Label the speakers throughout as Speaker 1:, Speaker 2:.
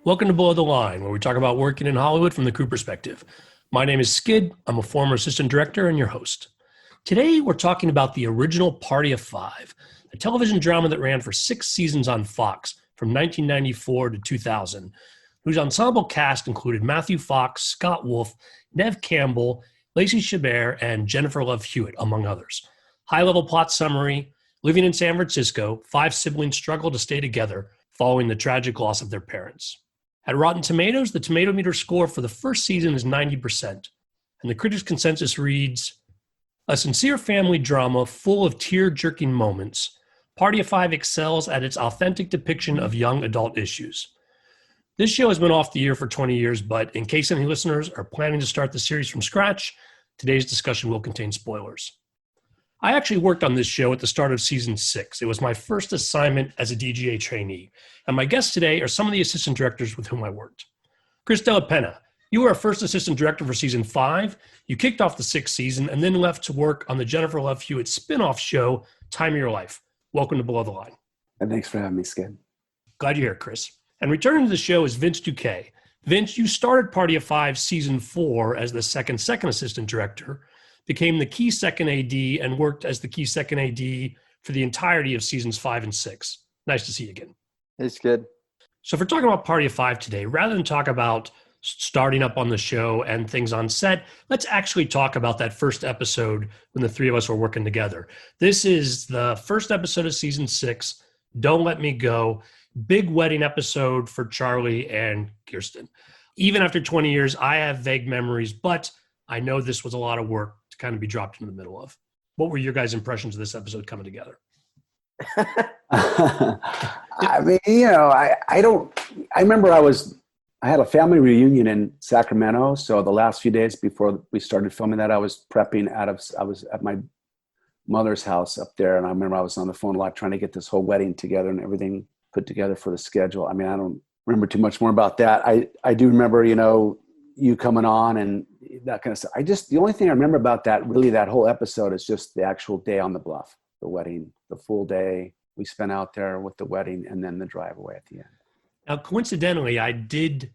Speaker 1: Welcome to Below the Line, where we talk about working in Hollywood from the crew perspective. My name is Skid. I'm a former assistant director and your host. Today, we're talking about the original Party of Five, a television drama that ran for 6 seasons on Fox from 1994 to 2000, whose ensemble cast included Matthew Fox, Scott Wolf, Nev Campbell, Lacey Chabert, and Jennifer Love Hewitt, among others. High-level plot summary: living in San Francisco, 5 siblings struggle to stay together following the tragic loss of their parents. At Rotten Tomatoes, the Tomato Meter score for the first season is 90%, and the critics' consensus reads, "A sincere family drama full of tear-jerking moments, Party of Five excels at its authentic depiction of young adult issues." This show has been off the air for 20 years, but in case any listeners are planning to start the series from scratch, today's discussion will contain spoilers. I actually worked on this show at the start of season 6. It was my first assignment as a DGA trainee, and my guests today are some of the assistant directors with whom I worked. Della Penna, you were our first assistant director for season 5. You kicked off the 6th season and then left to work on the Jennifer Love Hewitt spin-off show, Time of Your Life. Welcome to Below the Line.
Speaker 2: And thanks for having me, Skid.
Speaker 1: Glad you're here, Chris. And returning to the show is Vince Duque. Vince, you started Party of Five season 4 as the second assistant director, became the key second AD, and worked as the key second AD for the entirety of seasons 5 and 6. Nice to see you again.
Speaker 3: It's good.
Speaker 1: So if we're talking about Party of Five today, rather than talk about starting up on the show and things on set, let's actually talk about that first episode when the three of us were working together. This is the first episode of season 6, Don't Let Me Go. Big wedding episode for Charlie and Kirsten. Even after 20 years, I have vague memories, but I know this was a lot of work to kind of be dropped in the middle of. What were your guys' impressions of this episode coming together?
Speaker 2: I mean, I remember I had a family reunion in Sacramento. So the last few days before we started filming that, I was prepping I was at my mother's house up there. And I remember I was on the phone a lot trying to get this whole wedding together and everything put together for the schedule. I mean, I don't remember too much more about that. I do remember, you coming on and that kind of stuff. The only thing I remember about that whole episode is just the actual day on the bluff, the wedding, the full day we spent out there with the wedding and then the drive away at the end.
Speaker 1: Now, coincidentally, I did,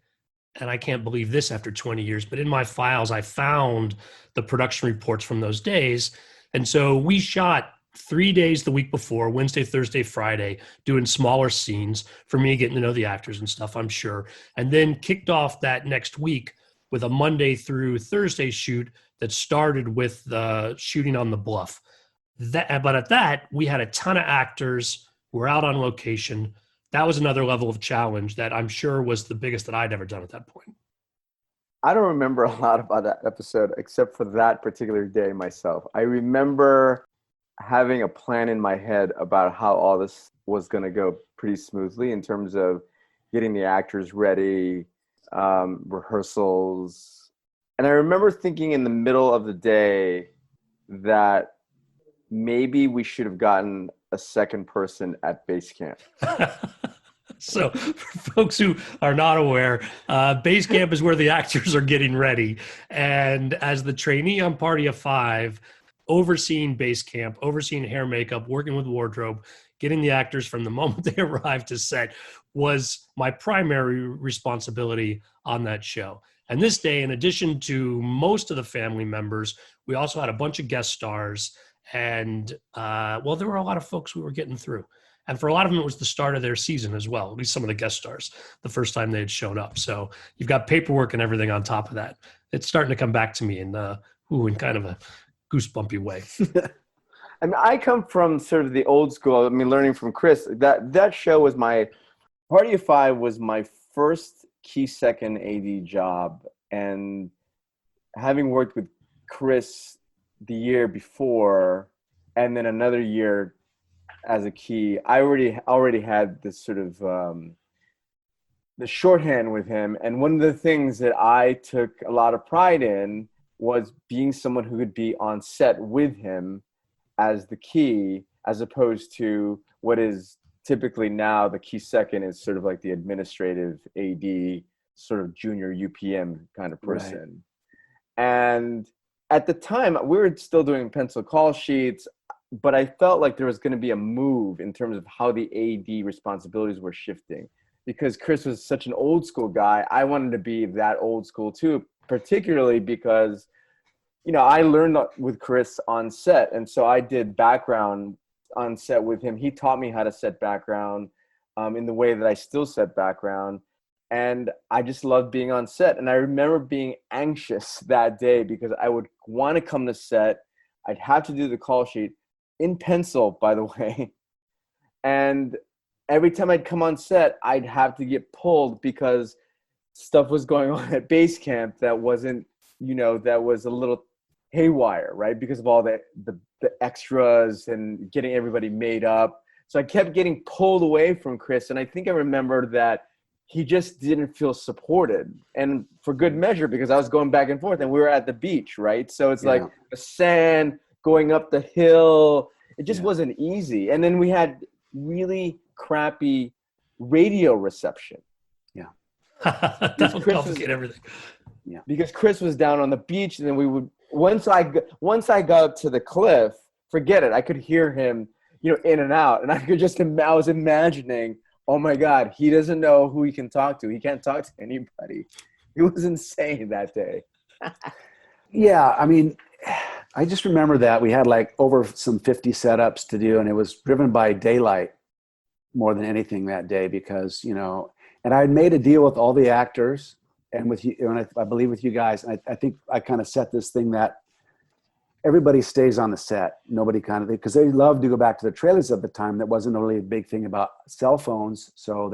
Speaker 1: and I can't believe this after 20 years, but in my files, I found the production reports from those days. And so we shot 3 days the week before, Wednesday, Thursday, Friday, doing smaller scenes for me getting to know the actors and stuff, I'm sure. And then kicked off that next week with a Monday through Thursday shoot that started with the shooting on the bluff. But at that, we had a ton of actors who were out on location. That was another level of challenge that I'm sure was the biggest that I'd ever done at that point.
Speaker 3: I don't remember a lot about that episode except for that particular day myself. I remember having a plan in my head about how all this was going to go pretty smoothly in terms of getting the actors ready, rehearsals. And I remember thinking in the middle of the day that maybe we should have gotten a second person at base camp.
Speaker 1: So for folks who are not aware, base camp is where the actors are getting ready. And as the trainee on Party of Five, overseeing base camp, overseeing hair, makeup, working with wardrobe, getting the actors from the moment they arrived to set was my primary responsibility on that show. And this day, in addition to most of the family members, we also had a bunch of guest stars. And, there were a lot of folks we were getting through. And for a lot of them, it was the start of their season as well, at least some of the guest stars, the first time they had shown up. So you've got paperwork and everything on top of that. It's starting to come back to me in kind of a goosebumpy way.
Speaker 3: I mean, I come from sort of the old school. I mean, learning from Chris, that show was Party of Five was my first key second AD job. And having worked with Chris the year before, and then another year as a key, I already had this sort of the shorthand with him. And one of the things that I took a lot of pride in was being someone who could be on set with him as the key, as opposed to what is typically now the key second is sort of like the administrative AD, sort of junior UPM kind of person. Right. And at the time, we were still doing pencil call sheets, but I felt like there was going to be a move in terms of how the AD responsibilities were shifting. because Chris was such an old school guy. I wanted to be that old school too, particularly because, I learned with Chris on set. And so I did background on set with him. He taught me how to set background in the way that I still set background. And I just loved being on set. And I remember being anxious that day because I would want to come to set. I'd have to do the call sheet in pencil, by the way. And every time I'd come on set, I'd have to get pulled because stuff was going on at base camp that wasn't, that was a little haywire, right? Because of all the extras and getting everybody made up. So I kept getting pulled away from Chris. And I think I remember that he just didn't feel supported, and for good measure, because I was going back and forth and we were at the beach, right? So it's like the sand going up the hill. It just wasn't easy. And then we had really crappy radio reception.
Speaker 2: Yeah.
Speaker 1: That would complicate everything.
Speaker 2: Yeah.
Speaker 3: Because Chris was down on the beach, and then we would, once I got up to the cliff, forget it. I could hear him, in and out, and I was imagining, oh my God, he doesn't know who he can talk to. He can't talk to anybody. It was insane that day.
Speaker 2: Yeah. I mean, I just remember that we had like over some 50 setups to do, and it was driven by daylight more than anything that day because, and I had made a deal with all the actors and with you, and I believe with you guys. And I think I kind of set this thing that everybody stays on the set. Nobody because they loved to go back to the trailers at the time. That wasn't really a big thing about cell phones. So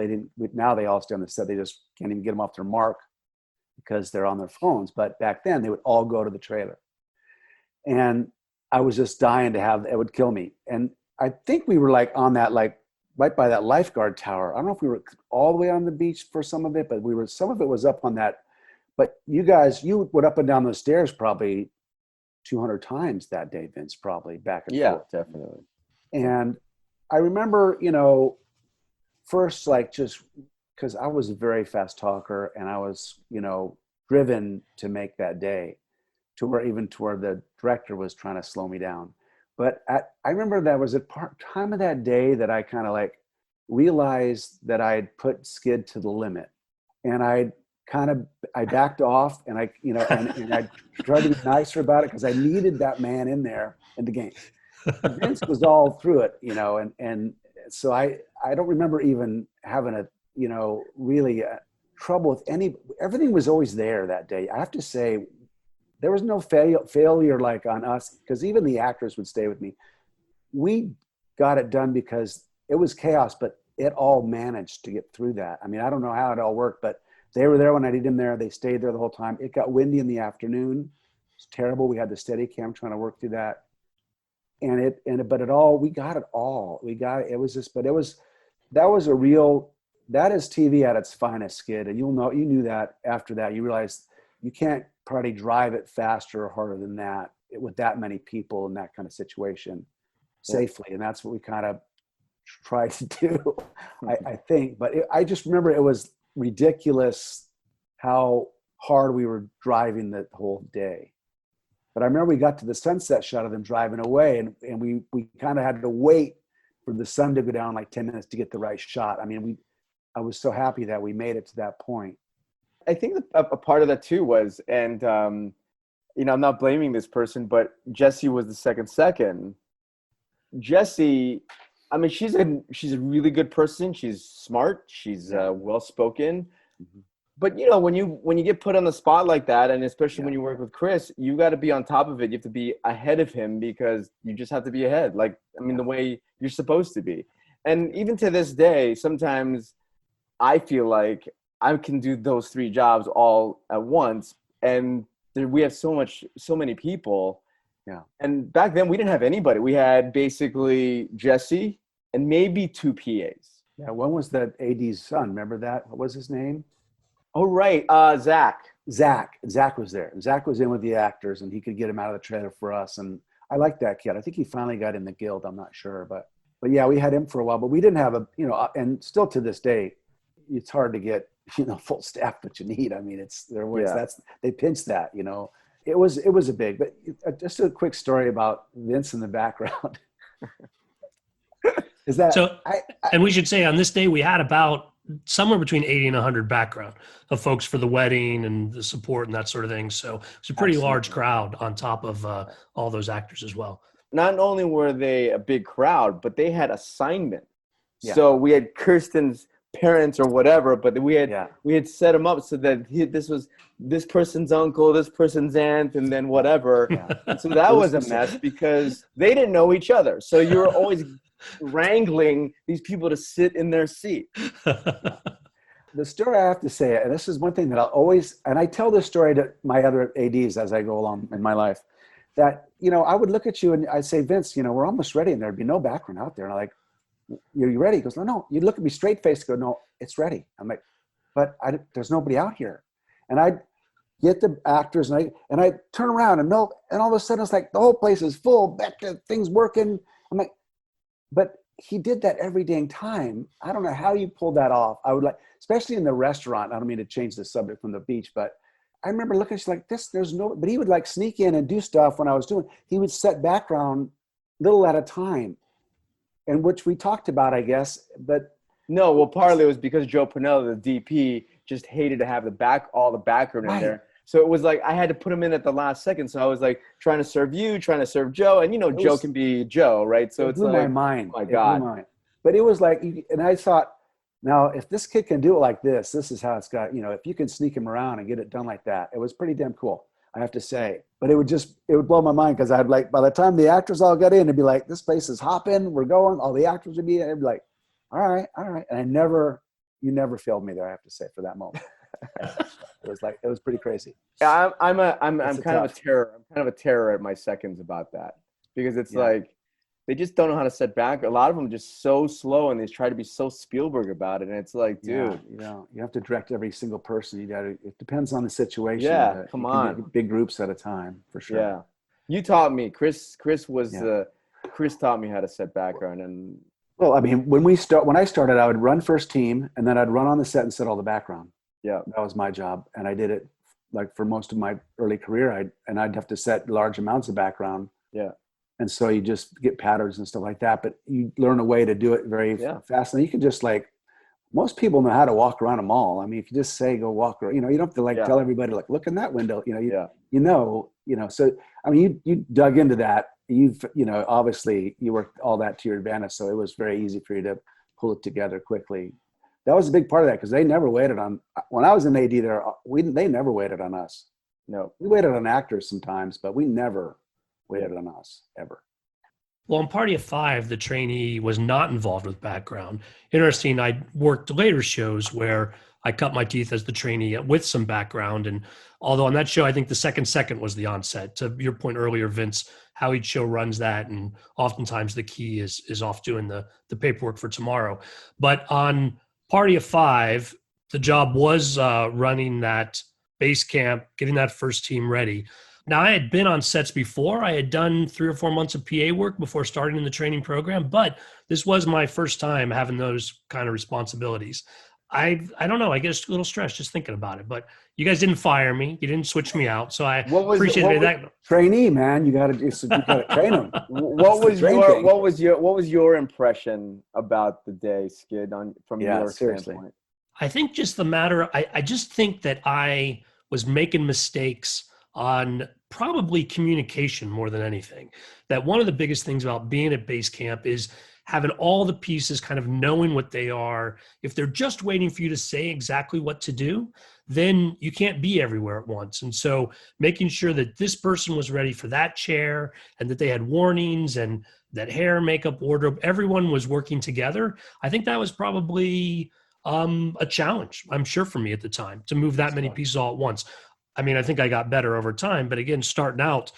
Speaker 2: now they all stay on the set. They just can't even get them off their mark because they're on their phones. But back then they would all go to the trailer. And I was just dying to have, it would kill me. And I think we were like on that, like right by that lifeguard tower. I don't know if we were all the way on the beach for some of it, but some of it was up on that. But you went up and down those stairs probably 200 times that day, Vince, probably back and forth.
Speaker 3: Yeah, definitely.
Speaker 2: And I remember, first, like just because I was a very fast talker and I was, driven to make that day to where the director was trying to slow me down. But I remember that was a time of that day that I kind of like realized that I had put Skid to the limit, and I backed off, and and I tried to be nicer about it because I needed that man in there in the game. Vince was all through it, and so I don't remember even having really trouble with everything was always there that day. I have to say, there was no failure like on us, because even the actors would stay with me. We got it done because it was chaos, but it all managed to get through that. I mean, I don't know how it all worked, but they were there when I needed them there. They stayed there the whole time. It got windy in the afternoon. It was terrible. We had the Steadicam trying to work through that. We got it all. It was just, that is TV at its finest, Skid. And you knew that after that. You realized you can't probably drive it faster or harder than that with that many people in that kind of situation safely. And that's what we kind of tried to do, I think. But I just remember it was ridiculous how hard we were driving the whole day. But I remember we got to the sunset shot of them driving away, and we kind of had to wait for the sun to go down like 10 minutes to get the right shot. I mean, I was so happy that we made it to that point.
Speaker 3: I think a part of that too was, and I'm not blaming this person, but Jessie was the second. Jessie, I mean, she's a really good person. She's smart. She's well-spoken. Mm-hmm. But when you get put on the spot like that, and especially when you work with Chris, you got to be on top of it. You have to be ahead of him because you just have to be ahead. Like, I mean, the way you're supposed to be. And even to this day, sometimes I feel like I can do those three jobs all at once. And we have so many people.
Speaker 2: Yeah.
Speaker 3: And back then we didn't have anybody. We had basically Jessie and maybe 2 PAs.
Speaker 2: Yeah. One was that AD's son. Remember that? What was his name?
Speaker 3: Oh, right. Zach.
Speaker 2: Zach was there. Zach was in with the actors, and he could get him out of the trailer for us. And I like that kid. I think he finally got in the guild. I'm not sure, but yeah, we had him for a while, but we didn't have and still to this day, it's hard to get, full staff, but you need. I mean, they pinch that, It was a big, but just a quick story about Vince in the background. Is that
Speaker 1: so? And we should say on this day we had about somewhere between 80 and 100 background of folks for the wedding and the support and that sort of thing. So it's a pretty large crowd on top of all those actors as well.
Speaker 3: Not only were they a big crowd, but they had assignment.
Speaker 2: Yeah.
Speaker 3: So we had Kirsten's parents or whatever, but we had set them up so that this was this person's uncle, this person's aunt, and then whatever.
Speaker 2: Yeah.
Speaker 3: And so that was a mess because they didn't know each other. So you were always wrangling these people to sit in their seat.
Speaker 2: The story I have to say, and this is one thing that I'll always, and I tell this story to my other ADs as I go along in my life, that, I would look at you and I'd say, Vince, we're almost ready, and there'd be no background out there. And I'm like, you ready? He goes, no. You'd look at me straight faced, go, no, it's ready. I'm like, but there's nobody out here. And I'd get the actors and I turn around and all of a sudden it's like the whole place is full, back to things working. I'm like, but he did that every dang time. I don't know how you pulled that off. I would like, especially in the restaurant. I don't mean to change the subject from the beach, but I remember looking at you like this, but he would like sneak in and do stuff when I was doing, he would set background little at a time, and which we talked about, I guess, but.
Speaker 3: No, well, partly it was because Joe Pernella, the DP, just hated to have all the background in there. So it was like I had to put him in at the last second. So I was like trying to serve you, trying to serve Joe, and Joe can be Joe, right? So it's
Speaker 2: blew
Speaker 3: like,
Speaker 2: my mind.
Speaker 3: Oh my God.
Speaker 2: But it was like, and I thought, now if this kid can do it like this is how it's got. If you can sneak him around and get it done like that, it was pretty damn cool, I have to say. But it would blow my mind because I'd like, by the time the actors all got in, it'd be like, this place is hopping, we're going. All the actors would be, it'd be like, all right. And you never failed me there, I have to say, for that moment. It was pretty crazy.
Speaker 3: Yeah, I'm kind of a terror. I'm kind of a terror at my seconds about that because it's like they just don't know how to set back. A lot of them are just so slow and they try to be so Spielberg about it. And it's like, dude,
Speaker 2: you have to direct every single person. It depends on the situation.
Speaker 3: Yeah, come on.
Speaker 2: Big groups at a time, for sure.
Speaker 3: Yeah, you taught me. Chris taught me how to set background. And
Speaker 2: well, I mean, when I started, I would run first team, and then I'd run on the set and set all the background. Yeah, that was my job, and I did it like for most of my early career. I'd have to set large amounts of background. Yeah, and so you just get patterns and stuff like that. But you learn a way to do it very fast, and you can just like most people know how to walk around a mall. I mean, if you just say go walk around, you don't have to tell everybody like look in that window. So I mean, you dug into that. Obviously you worked all that to your advantage, so it was very easy for you to pull it together quickly. That was a big part of that because they never waited on. When I was in AD there, they never waited on us. No, we waited on actors sometimes, but we never waited on us ever.
Speaker 1: Well, in Party of Five, the trainee was not involved with background. Interesting, I worked later shows where I cut my teeth as the trainee with some background. And although on that show, I think the second was the onset. To your point earlier, Vince, how each show runs that. And oftentimes the key is off doing the paperwork for tomorrow. But on Party of Five, the job was running that base camp, getting that first team ready. Now, I had been on sets before. I had done 3 or 4 months of PA work before starting in the training program, but this was my first time having those kind of responsibilities. I don't know. I get a little stressed just thinking about it, but you guys didn't fire me. You didn't switch me out. So I appreciate that.
Speaker 2: Trainee, man, you got to train them.
Speaker 3: What was your impression about the day, Skid, from your standpoint?
Speaker 1: I think just the matter, I just think that I was making mistakes on probably communication more than anything. That one of the biggest things about being at base camp is having all the pieces, kind of knowing what they are. If they're just waiting for you to say exactly what to do, then you can't be everywhere at once. And so making sure that this person was ready for that chair and that they had warnings and that hair, makeup, wardrobe, everyone was working together. I think that was probably a challenge, I'm sure, for me at the time to move that many pieces all at once. I mean, I think I got better over time, but again, starting out,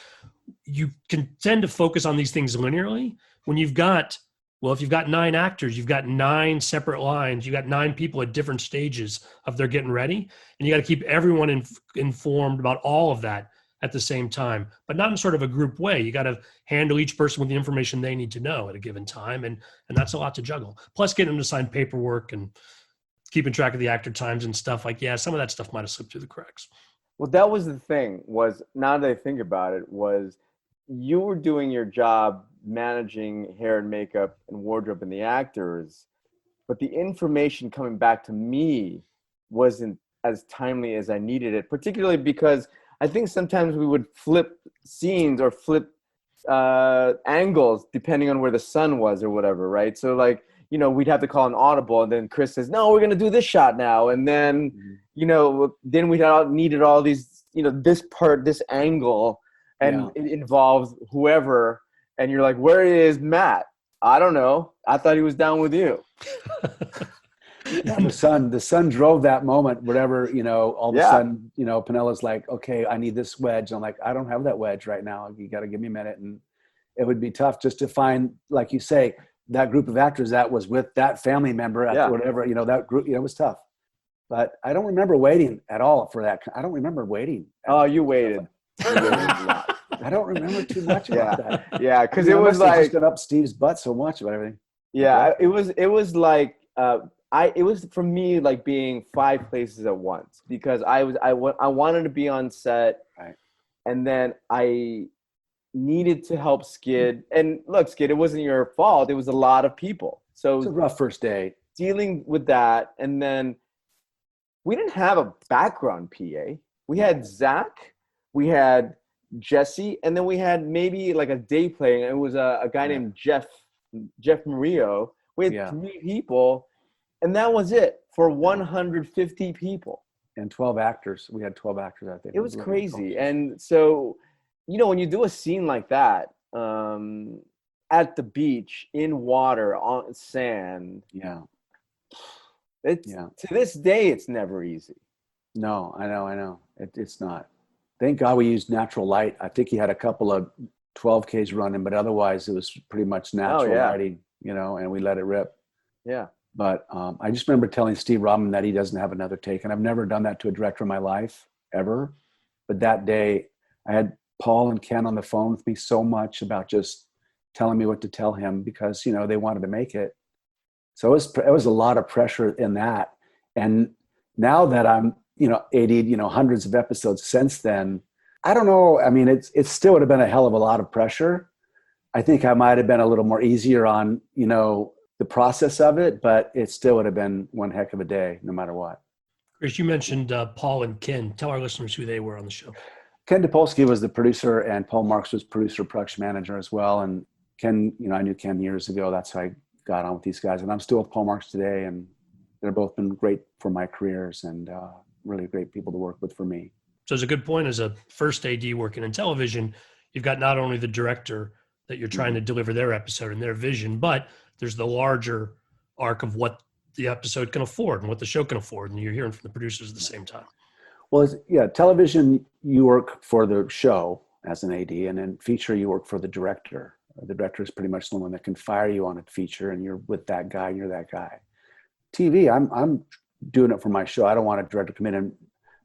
Speaker 1: you can tend to focus on these things linearly. When if you've got 9 actors, you've got 9 separate lines, you've got 9 people at different stages of their getting ready, and you got to keep everyone informed about all of that at the same time, but not in sort of a group way. You got to handle each person with the information they need to know at a given time, and that's a lot to juggle. Plus getting them to sign paperwork and keeping track of the actor times and stuff some of that stuff might have slipped through the cracks.
Speaker 3: Well, that was the thing, was now that I think about it, was you were doing your job managing hair and makeup and wardrobe and the actors, but the information coming back to me wasn't as timely as I needed it, particularly because I think sometimes we would flip scenes or flip angles depending on where the sun was or whatever, right? So like, you know, we'd have to call an audible, and then Chris says, no, we're going to do this shot now. And then, you know, then we needed all these, you know, this part, this angle, and it involves whoever. And you're like, where is Matt? I don't know. I thought he was down with you.
Speaker 2: Yeah, the sun drove that moment, whatever, you know, all of a sudden, you know, Penella's like, okay, I need this wedge. I'm like, I don't have that wedge right now. You got to give me a minute. And it would be tough just to find, like you say, that group of actors that was with that family member at whatever, you know, that group, you know, it was tough. But I don't remember waiting at all for that. I don't remember waiting.
Speaker 3: Oh, you waited.
Speaker 2: I don't remember too much about that.
Speaker 3: Yeah, because it was like
Speaker 2: just got up Steve's butt so much about everything.
Speaker 3: Yeah, it was like it was for me like being 5 places at once, because I wanted to be on set,
Speaker 2: right,
Speaker 3: and then I needed to help Skid. And look, Skid, it wasn't your fault. It was a lot of people. So
Speaker 2: it was a rough first day
Speaker 3: dealing with that, and then we didn't have a background PA. We had Zach, we had Jesse, and then we had maybe like a day play, and it was a guy named Jeff Murillo. We had 3 people, and that was it for 150 people.
Speaker 2: And 12 actors. We had 12 actors, I think.
Speaker 3: It was crazy. And so, you know, when you do a scene like that, at the beach, in water, on sand, to this day, it's never easy.
Speaker 2: No, I know. It's not. Thank God we used natural light. I think he had a couple of 12Ks running, but otherwise it was pretty much natural lighting, you know, and we let it rip.
Speaker 3: Yeah.
Speaker 2: But I just remember telling Steve Robin that he doesn't have another take. And I've never done that to a director in my life, ever. But that day, I had Paul and Ken on the phone with me so much about just telling me what to tell him, because, you know, they wanted to make it. So it was a lot of pressure in that. And now that I'm, you know, 80, you know, hundreds of episodes since then, I don't know. I mean, it still would have been a hell of a lot of pressure. I think I might have been a little more easier on, you know, the process of it, but it still would have been one heck of a day, no matter what.
Speaker 1: Chris, you mentioned Paul and Ken. Tell our listeners who they were on the show.
Speaker 2: Ken Topolsky was the producer, and Paul Marks was producer, production manager as well. And Ken, you know, I knew Ken years ago. That's how I got on with these guys. And I'm still with Paul Marks today, and they're both been great for my careers, and really great people to work with for me.
Speaker 1: So it's a good point. As a first AD working in television, you've got not only the director that you're trying to deliver their episode and their vision, but there's the larger arc of what the episode can afford and what the show can afford. And you're hearing from the producers at the same time. Well,
Speaker 2: television, you work for the show as an AD, and then feature, you work for the director. The director is pretty much the one that can fire you on a feature, and you're with that guy, and you're that guy. TV, I'm doing it for my show. I don't want a director to come in and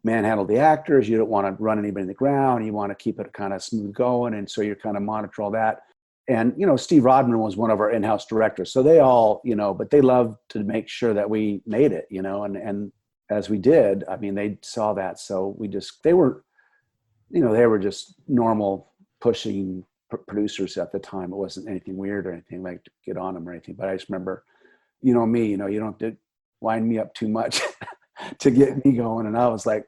Speaker 2: manhandle the actors. You don't want to run anybody in the ground. You want to keep it kind of smooth going. And so you're kind of monitor all that. And, you know, Steve Rodman was one of our in-house directors. So they all, you know, but they loved to make sure that we made it, you know, and as we did, I mean, they saw that. So they were just normal pushing producers at the time. It wasn't anything weird or anything like to get on them or anything. But I just remember, you know, me, you know, you don't have to wind me up too much to get me going. And I was like,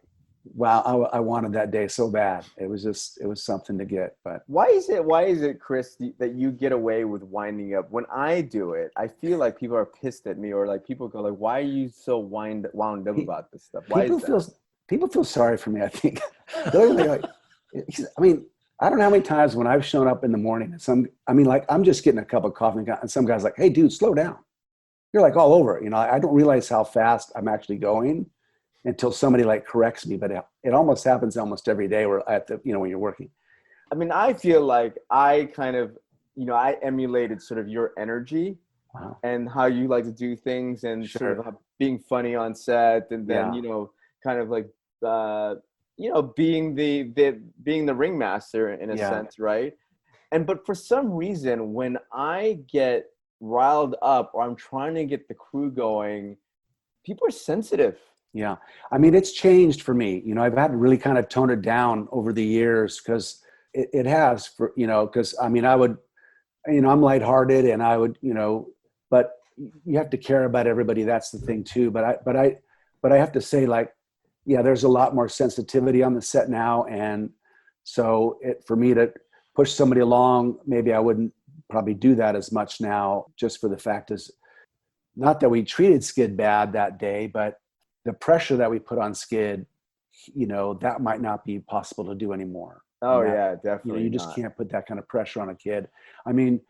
Speaker 2: wow, I wanted that day so bad. It was something to get. But
Speaker 3: why is it, Chris, that you get away with winding up? When I do it, I feel like people are pissed at me, or like people go like, why are you so wound up about this stuff? Why
Speaker 2: people feel sorry for me, I think. Like, I mean, I don't know how many times when I've shown up in the morning and I'm just getting a cup of coffee and some guy's like, hey dude, slow down. You're like all over it. You know, I don't realize how fast I'm actually going until somebody like corrects me, but it almost happens almost every day where when you're working.
Speaker 3: I mean, I feel like I kind of, you know, I emulated sort of your energy and how you like to do things, and sort of being funny on set, and then, you know, kind of like, you know, being the ringmaster in a sense. Right. But for some reason, when I get riled up or I'm trying to get the crew going, people are sensitive.
Speaker 2: Yeah. I mean, it's changed for me. You know, I've had to really kind of tone it down over the years, because it has, for, you know, because I mean, I would, you know, I'm lighthearted, and I would, you know, but you have to care about everybody. That's the thing too. But I have to say, like, yeah, there's a lot more sensitivity on the set now. And so for me to push somebody along, maybe I wouldn't probably do that as much now, just for the fact is not that we treated Skid bad that day, but the pressure that we put on Skid, that might not be possible to do anymore.
Speaker 3: Oh yeah, definitely.
Speaker 2: You just can't put that kind of pressure on a kid. I mean,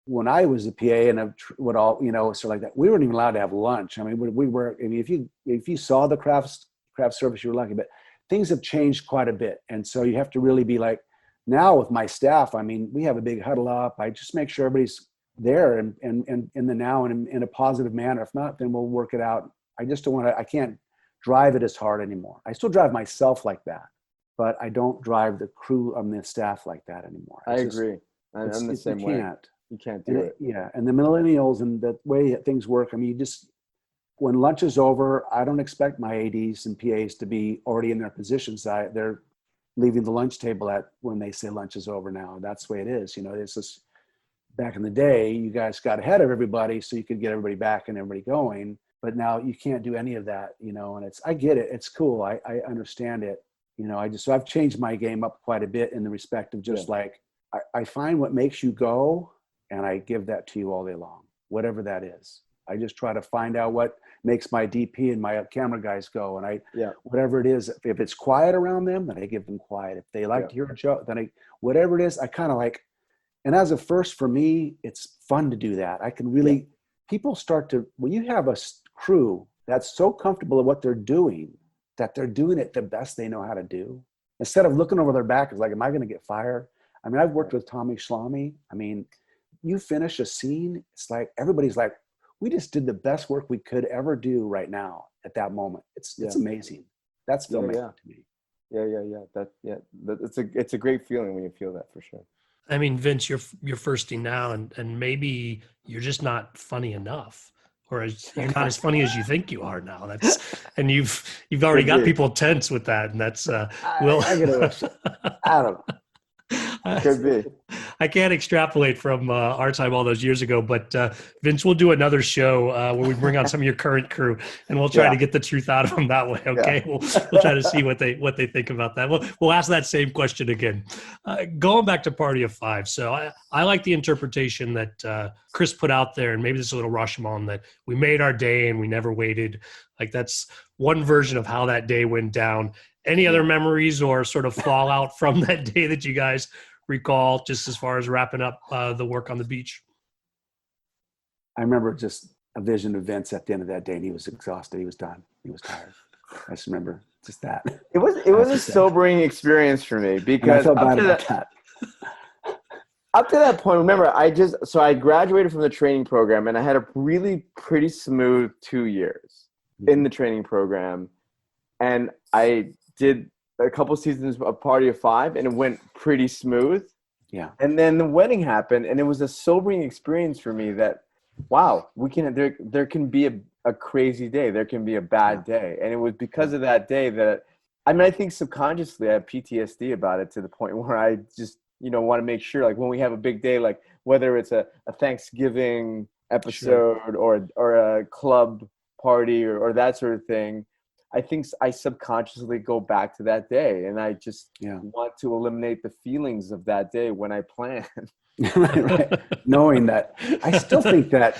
Speaker 2: when I was a PA and sort of like that, we weren't even allowed to have lunch. I mean, we were. I mean, if you saw the craft service, you were lucky. But things have changed quite a bit, and so you have to really be like, now with my staff. I mean, we have a big huddle up. I just make sure everybody's there and in the now and in a positive manner. If not, then we'll work it out. I just don't want to. I can't drive it as hard anymore. I still drive myself like that, but I don't drive the crew on the staff like that anymore.
Speaker 3: I agree. I'm the same way. You can't do it.
Speaker 2: Yeah. And the millennials and the way things work, I mean, when lunch is over, I don't expect my ADs and PAs to be already in their positions. They're leaving the lunch table when they say lunch is over now. That's the way it is. It's just back in the day, you guys got ahead of everybody so you could get everybody back and everybody going. But now you can't do any of that, and I get it. It's cool. I understand it. So I've changed my game up quite a bit in the respect of just like, I find what makes you go, and I give that to you all day long, whatever that is. I just try to find out what makes my DP and my camera guys go. And whatever it is, if it's quiet around them, then I give them quiet. If they like to hear a joke, then whatever it is, I kind of like, and as a first for me, it's fun to do that. I can really, people start to, when you have a crew that's so comfortable at what they're doing, that they're doing it the best they know how to do, instead of looking over their back, it's like, am I going to get fired? I mean, I've worked with Tommy Schlamme. I mean, you finish a scene, it's like everybody's like, we just did the best work we could ever do right now at that moment. It's amazing. That's filmmaking to me.
Speaker 3: Yeah. It's a great feeling when you feel that, for sure.
Speaker 1: I mean, Vince, you're firsting now, and maybe you're just not funny enough, or you're not as funny as you think you are now. And you've already got people tense with that, and that's
Speaker 2: I don't know.
Speaker 3: Could be.
Speaker 1: I can't extrapolate from our time all those years ago, but Vince, we'll do another show where we bring on some of your current crew, and we'll try to get the truth out of them that way. Okay, we'll try to see what they think about that. We'll ask that same question again. Going back to Party of Five, so I like the interpretation that Chris put out there, and maybe this is a little Rashomon, that we made our day and we never waited. Like, that's one version of how that day went down. Any other memories or sort of fallout from that day that you guys recall, just as far as wrapping up the work on the beach?
Speaker 2: I remember just a vision of Vince at the end of that day, and he was exhausted. He was done. He was tired. I just remember just that.
Speaker 3: It was a sobering experience for me, because
Speaker 2: up to
Speaker 3: that point, remember, I graduated from the training program, and I had a really pretty smooth 2 years in the training program, and I did a couple seasons of Party of Five, and it went pretty smooth.
Speaker 2: Yeah.
Speaker 3: And then the wedding happened, and it was a sobering experience for me that, wow, there can be a crazy day. There can be a bad day. And it was because of that day that, I think subconsciously I have PTSD about it, to the point where I just, want to make sure, like, when we have a big day, like whether it's a Thanksgiving episode or a club party or that sort of thing, I think I subconsciously go back to that day, and I just want to eliminate the feelings of that day when I plan.
Speaker 2: right. Knowing that, I still think that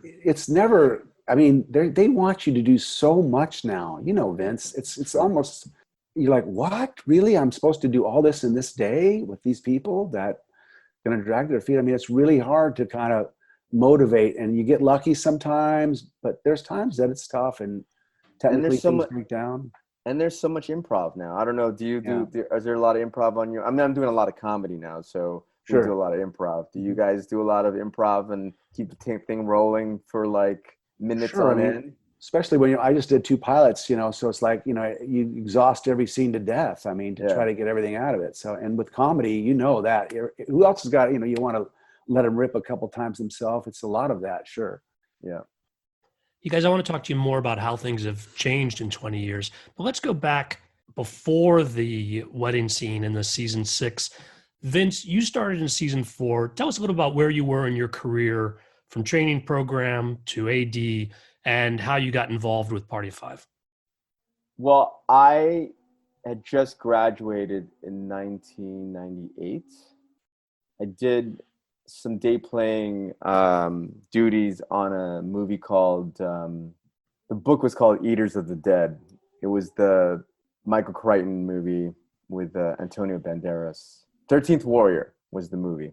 Speaker 2: it's never, I mean, they want you to do so much now, Vince, it's almost, you're like, what, really? I'm supposed to do all this in this day with these people that are going to drag their feet? I mean, it's really hard to kind of motivate, and you get lucky sometimes, but there's times that it's tough, and technically things break down.
Speaker 3: And there's so much improv now. I don't know. Is there a lot of improv on you? I mean, I'm doing a lot of comedy now, so we do a lot of improv. Do you guys do a lot of improv and keep the thing rolling for like minutes on end?
Speaker 2: Especially when I just did 2 pilots, so it's like, you exhaust every scene to death. I mean, to try to get everything out of it. So, and with comedy, that who else has got, you want to let him rip a couple times himself. It's a lot of that. Sure.
Speaker 3: Yeah.
Speaker 1: You guys, I want to talk to you more about how things have changed in 20 years, but let's go back before the wedding scene in the season 6. Vince, you started in season 4. Tell us a little about where you were in your career from training program to AD, and how you got involved with Party of Five.
Speaker 3: Well, I had just graduated in 1998. I did some day playing duties on a movie called, the book was called Eaters of the Dead. It was the Michael Crichton movie with Antonio Banderas. 13th Warrior was the movie.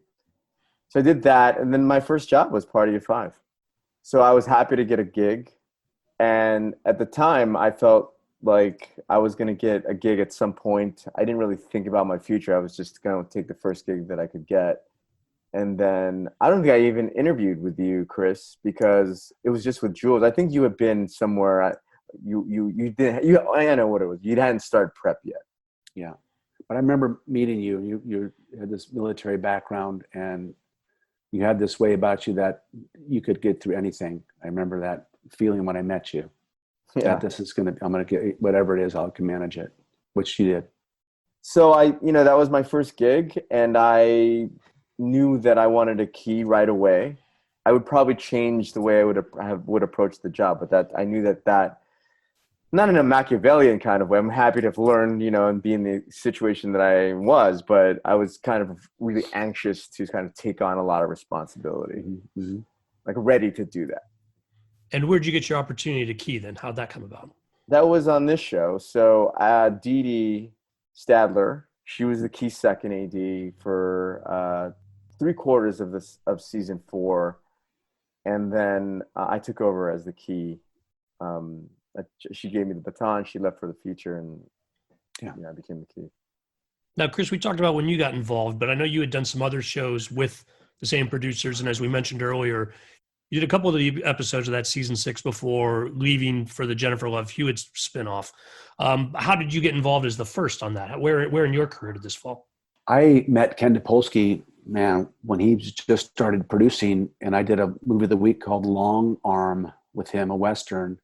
Speaker 3: So I did that, and then my first job was Party of Five. So I was happy to get a gig, and at the time I felt like I was going to get a gig at some point. I didn't really think about my future. I was just going to take the first gig that I could get. And then I don't think I even interviewed with you, Chris, because it was just with Jules. I think you had been somewhere. You did. I know what it was. You hadn't started prep yet.
Speaker 2: Yeah, but I remember meeting you. You had this military background, and you had this way about you that you could get through anything. I remember that feeling when I met you.
Speaker 3: Yeah.
Speaker 2: That I'm gonna get whatever it is. I can manage it, which you did.
Speaker 3: So that was my first gig, and I knew that I wanted a key right away. I would probably change the way I would approach the job, but that I knew that not in a Machiavellian kind of way. I'm happy to have learned, and be in the situation that I was, but I was kind of really anxious to kind of take on a lot of responsibility,
Speaker 2: Mm-hmm.
Speaker 3: like ready to do that.
Speaker 1: And where'd you get your opportunity to key then? How'd that come about?
Speaker 3: That was on this show. So Dee Dee Stadler, she was the key second AD for 3/4 of season 4, and then I took over as the key. She gave me the baton. She left for the feature, and I became the key.
Speaker 1: Now, Chris, we talked about when you got involved, but I know you had done some other shows with the same producers, and as we mentioned earlier, you did a couple of the episodes of that season 6 before leaving for the Jennifer Love Hewitt spinoff. How did you get involved as the first on that? Where in your career did this fall?
Speaker 2: I met Ken Topolsky, man, when he just started producing, and I did a movie of the week called Long Arm with him, a Western.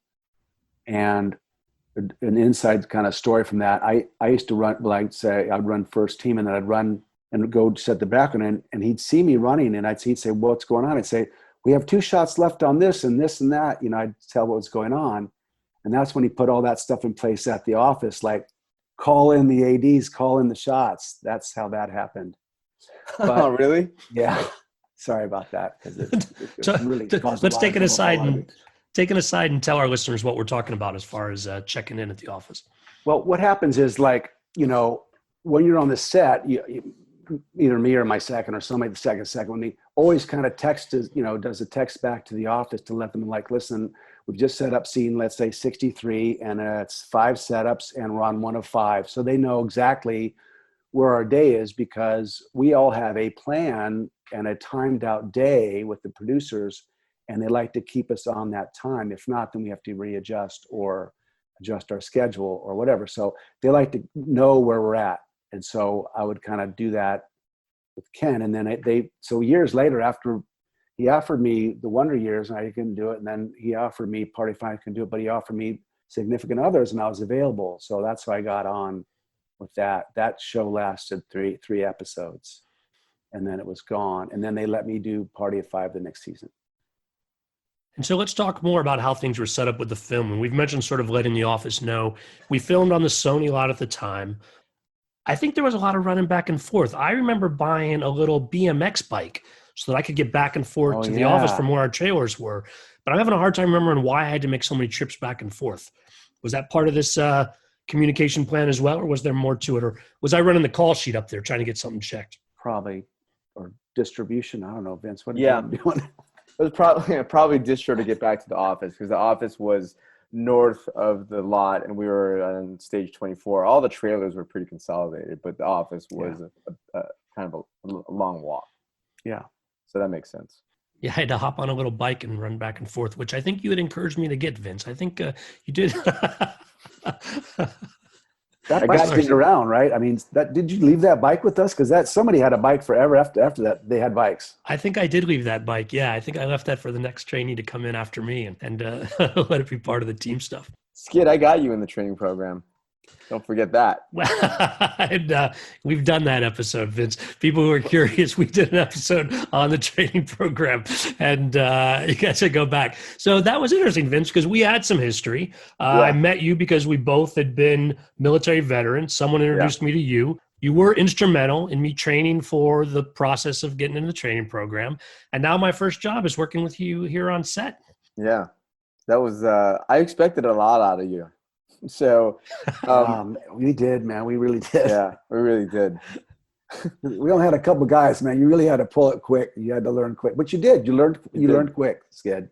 Speaker 2: And an inside kind of story from that, I used to run, I'd run first team, and then I'd run and go set the background, and he'd see me running, and he'd say, well, what's going on? I'd say, we have 2 shots left on this and this and that. I'd tell what was going on. And that's when he put all that stuff in place at the office, like call in the ADs, call in the shots. That's how that happened. But,
Speaker 3: oh, really?
Speaker 2: Yeah. Sorry about that.
Speaker 1: Let's take it aside and tell our listeners what we're talking about as far as checking in at the office.
Speaker 2: Well, what happens is, like, when you're on the set, either me or my second or somebody the second when he always kind of does a text back to the office to let them, like, listen, we've just set up scene, let's say 63, and it's 5 setups and we're on 1 of 5. So they know exactly where our day is, because we all have a plan and a timed out day with the producers, and they like to keep us on that time. If not, then we have to readjust or adjust our schedule or whatever. So they like to know where we're at. And so I would kind of do that with Ken. And then so years later, after he offered me the Wonder Years and I couldn't do it, and then he offered me Party Five, couldn't do it, but he offered me Significant Others, and I was available. So that's how I got on with that. That show lasted three episodes, and then it was gone. And then they let me do Party of Five the next season.
Speaker 1: And so let's talk more about how things were set up with the film. And we've mentioned sort of letting the office know. We filmed on the Sony lot at the time. I think there was a lot of running back and forth. I remember buying a little BMX bike so that I could get back and forth to the office from where our trailers were. But I'm having a hard time remembering why I had to make so many trips back and forth. Was that part of this communication plan as well, or was there more to it? Or was I running the call sheet up there trying to get something checked?
Speaker 2: Probably. Or distribution. I don't know, Vince. What are you doing?
Speaker 3: It was probably distro to get back to the office, because the office was north of the lot and we were on stage 24. All the trailers were pretty consolidated, but the office was a kind of a long walk.
Speaker 2: Yeah.
Speaker 3: So that makes sense.
Speaker 1: Yeah, I had to hop on a little bike and run back and forth, which I think you had encouraged me to get, Vince. I think you did.
Speaker 2: That bike's been around, right? I mean, did you leave that bike with us? Because somebody had a bike forever after that. They had bikes.
Speaker 1: I think I did leave that bike. Yeah, I think I left that for the next trainee to come in after me and let it be part of the team stuff.
Speaker 3: Skid, I got you in the training program. Don't forget that.
Speaker 1: and we've done that episode, Vince. People who are curious, we did an episode on the training program, and you guys should go back. So that was interesting, Vince, because we had some history. I met you because we both had been military veterans. Someone introduced me to you. You were instrumental in me training for the process of getting into the training program. And now my first job is working with you here on set.
Speaker 3: Yeah, that was, I expected a lot out of you. So
Speaker 2: we did, man. We really did.
Speaker 3: yeah, we really did.
Speaker 2: We only had a couple of guys, man. You really had to pull it quick. You had to learn quick, but you did. You learned quick, Skid.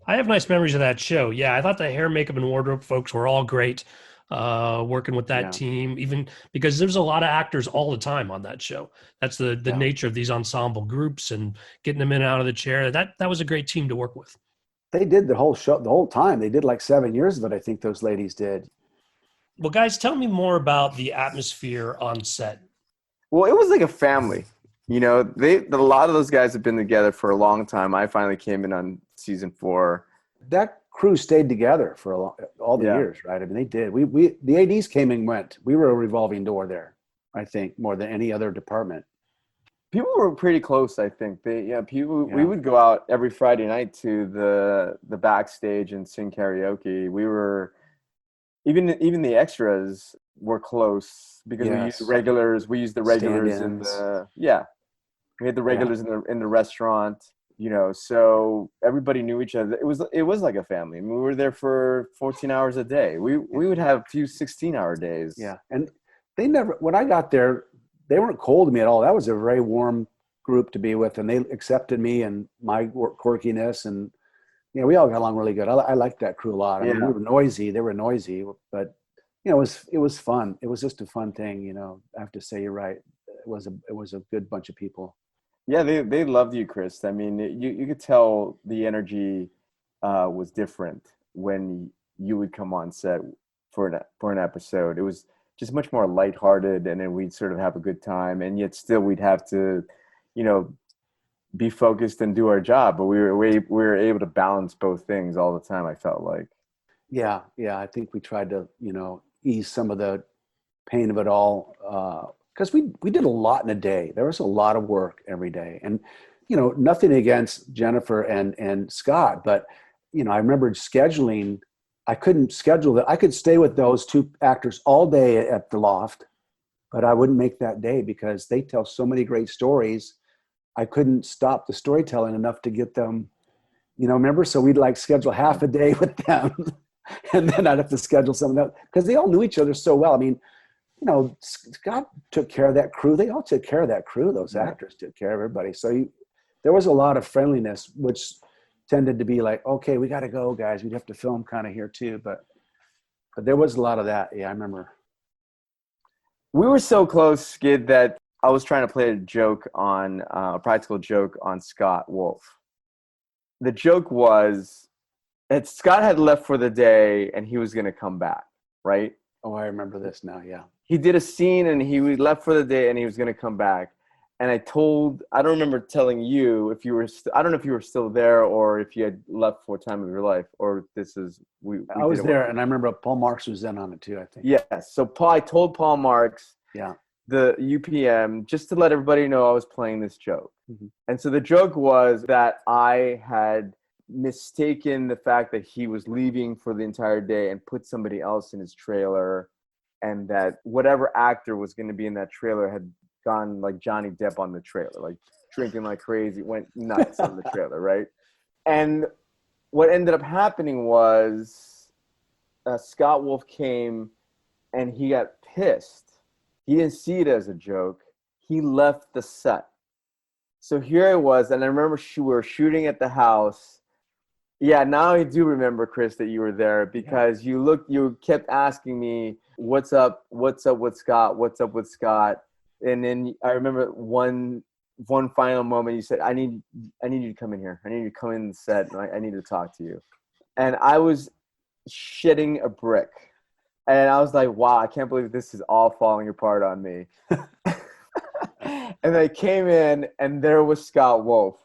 Speaker 1: I have nice memories of that show. Yeah, I thought the hair, makeup, and wardrobe folks were all great working with that team, even because there's a lot of actors all the time on that show. That's the nature of these ensemble groups and getting them in and out of the chair. That was a great team to work with.
Speaker 2: They did the whole show, the whole time. They did like 7 years of it, I think those ladies did.
Speaker 1: Well, guys, tell me more about the atmosphere on set.
Speaker 3: Well, it was like a family. You know, a lot of those guys have been together for a long time. I finally came in on season 4.
Speaker 2: That crew stayed together for all the years, right? I mean, they did. The ADs came and went. We were a revolving door there, I think, more than any other department.
Speaker 3: People were pretty close, I think. We would go out every Friday night to the backstage and sing karaoke. We were even the extras were close because we used the regulars. We used the regulars in the we had the regulars in the restaurant. You know, so everybody knew each other. It was like a family. I mean, we were there for 14 hours a day. We would have a few 16-hour days.
Speaker 2: Yeah, and when I got there, they weren't cold to me at all. That was a very warm group to be with, and they accepted me and my quirkiness, and we all got along really good. I liked that crew a lot. I mean, we were noisy. They were noisy, but it was fun. It was just a fun thing. I have to say, you're right. It was a good bunch of people.
Speaker 3: Yeah, they loved you, Chris. I mean, you could tell the energy was different when you would come on set for an episode. It was just much more lighthearted, and then we'd sort of have a good time, and yet still we'd have to, be focused and do our job. But we were able to balance both things all the time, I felt like.
Speaker 2: Yeah, I think we tried to, ease some of the pain of it all. Because we did a lot in a day. There was a lot of work every day. And, nothing against Jennifer and Scott, but, I remember scheduling. I couldn't schedule that. I could stay with those two actors all day at the loft, but I wouldn't make that day because they tell so many great stories. I couldn't stop the storytelling enough to get them, remember? So we'd schedule half a day with them and then I'd have to schedule something else because they all knew each other so well. I mean, Scott took care of that crew. They all took care of that crew. Those actors took care of everybody. So there was a lot of friendliness, which tended to be like, okay, we got to go, guys. We'd have to film kind of here too. But there was a lot of that. Yeah, I remember.
Speaker 3: We were so close, Skid, that I was trying to play a practical joke on Scott Wolf. The joke was that Scott had left for the day and he was going to come back, right?
Speaker 2: Oh, I remember this now. Yeah.
Speaker 3: He did a scene and he left for the day and he was going to come back. And I don't remember telling you if you were, I don't know if you were still there or if you had left for time of your life or
Speaker 2: I was there and I remember Paul Marks was in on it too, I think.
Speaker 3: Yes. So I told Paul Marks, the UPM, just to let everybody know I was playing this joke. Mm-hmm. And so the joke was that I had mistaken the fact that he was leaving for the entire day and put somebody else in his trailer, and that whatever actor was going to be in that trailer had gone like Johnny Depp on the trailer, like drinking like crazy, went nuts on the trailer, right? And what ended up happening was Scott Wolf came and he got pissed. He didn't see it as a joke. He left the set. So here I was, and I remember we were shooting at the house. Yeah, now I do remember, Chris, that you were there because you kept asking me, what's up with Scott? What's up with Scott? And then I remember one final moment you said, I need you to come in here. I need you to come in the set and I need to talk to you. And I was shitting a brick. And I was like, wow, I can't believe this is all falling apart on me. And I came in and there was Scott Wolf.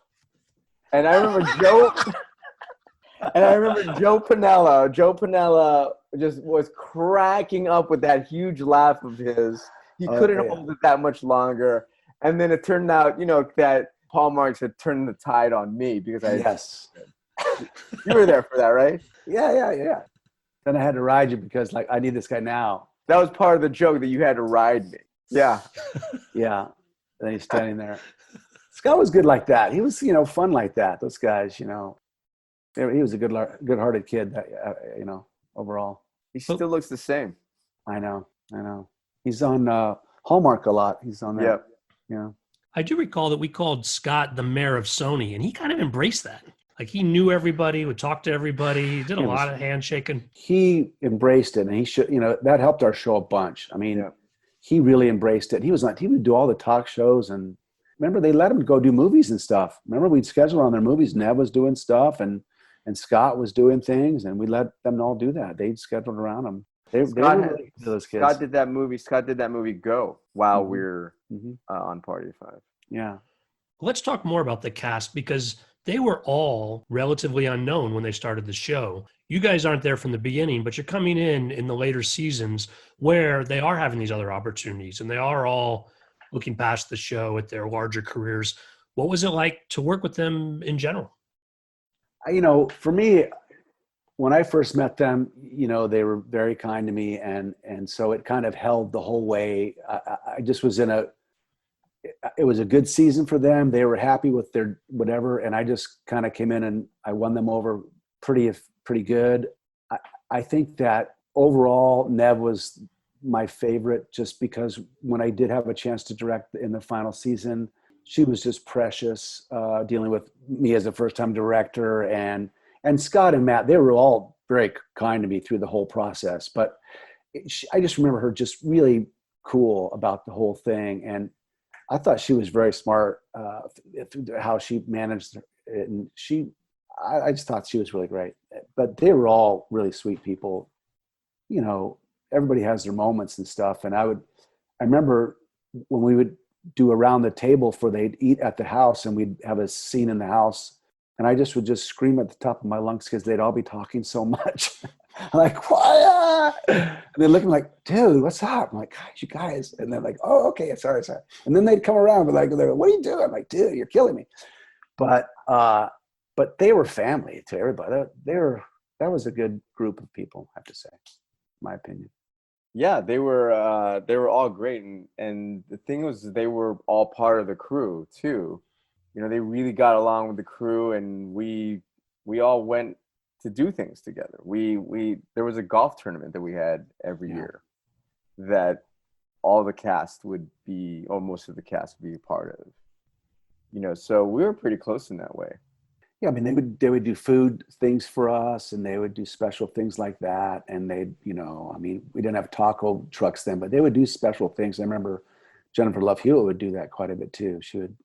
Speaker 3: And I remember Joe Penella just was cracking up with that huge laugh of his. He
Speaker 2: Oh,
Speaker 3: couldn't
Speaker 2: yeah.
Speaker 3: hold it that much longer. And then it turned out, that Paul Marks had turned the tide on me because
Speaker 2: Yes.
Speaker 3: you were there for that, right?
Speaker 2: Yeah. Then I had to ride you because like I need this guy now.
Speaker 3: That was part of the joke that you had to ride me. Yeah.
Speaker 2: Yeah. And then he's standing there. Scott was good like that. He was, fun like that. Those guys, he was a good-hearted kid. Overall.
Speaker 3: He still looks the same.
Speaker 2: I know. He's on Hallmark a lot. He's on that.
Speaker 3: Yeah.
Speaker 1: I do recall that we called Scott the mayor of Sony, and he kind of embraced that. Like he knew everybody, would talk to everybody, he did a lot of handshaking.
Speaker 2: He embraced it, and he should. That helped our show a bunch. I mean, he really embraced it. He would do all the talk shows, and remember they let him go do movies and stuff. Remember we'd schedule on their movies. Nev was doing stuff, and Scott was doing things, and we let them all do that. They'd scheduled around him. They were really good to those kids.
Speaker 3: Scott did that movie Go while we're on Party of Five.
Speaker 2: Yeah.
Speaker 1: Let's talk more about the cast because they were all relatively unknown when they started the show. You guys aren't there from the beginning, but you're coming in the later seasons where they are having these other opportunities and they are all looking past the show at their larger careers. What was it like to work with them in general?
Speaker 2: For me, when I first met them, they were very kind to me. And so it kind of held the whole way. I just was it was a good season for them. They were happy with their whatever. And I just kind of came in and I won them over pretty good. I think that overall Nev was my favorite just because when I did have a chance to direct in the final season, she was just precious, dealing with me as a first-time director. And Scott and Matt, they were all very kind to me through the whole process. But I just remember her just really cool about the whole thing. And I thought she was very smart through how she managed it. And I just thought she was really great. But they were all really sweet people. Everybody has their moments and stuff. And I remember when we would do around the table they'd eat at the house and we'd have a scene in the house. And I would just scream at the top of my lungs because they'd all be talking so much. I'm like, quiet. And they're looking like, dude, what's up? I'm like, gosh, you guys. And they're like, oh, okay, sorry. And then they'd come around and they're like, what are you doing? I'm like, dude, you're killing me. But they were family to everybody. That was a good group of people, I have to say, in my opinion.
Speaker 3: Yeah, they were all great, and the thing was they were all part of the crew too. They really got along with the crew, and we all went to do things together. There was a golf tournament that we had every year that all the cast would be, or most of the cast would be a part of. So we were pretty close in that way.
Speaker 2: Yeah, I mean, they would do food things for us, and they would do special things like that. And we didn't have taco trucks then, but they would do special things. I remember Jennifer Love Hewitt would do that quite a bit too. She would,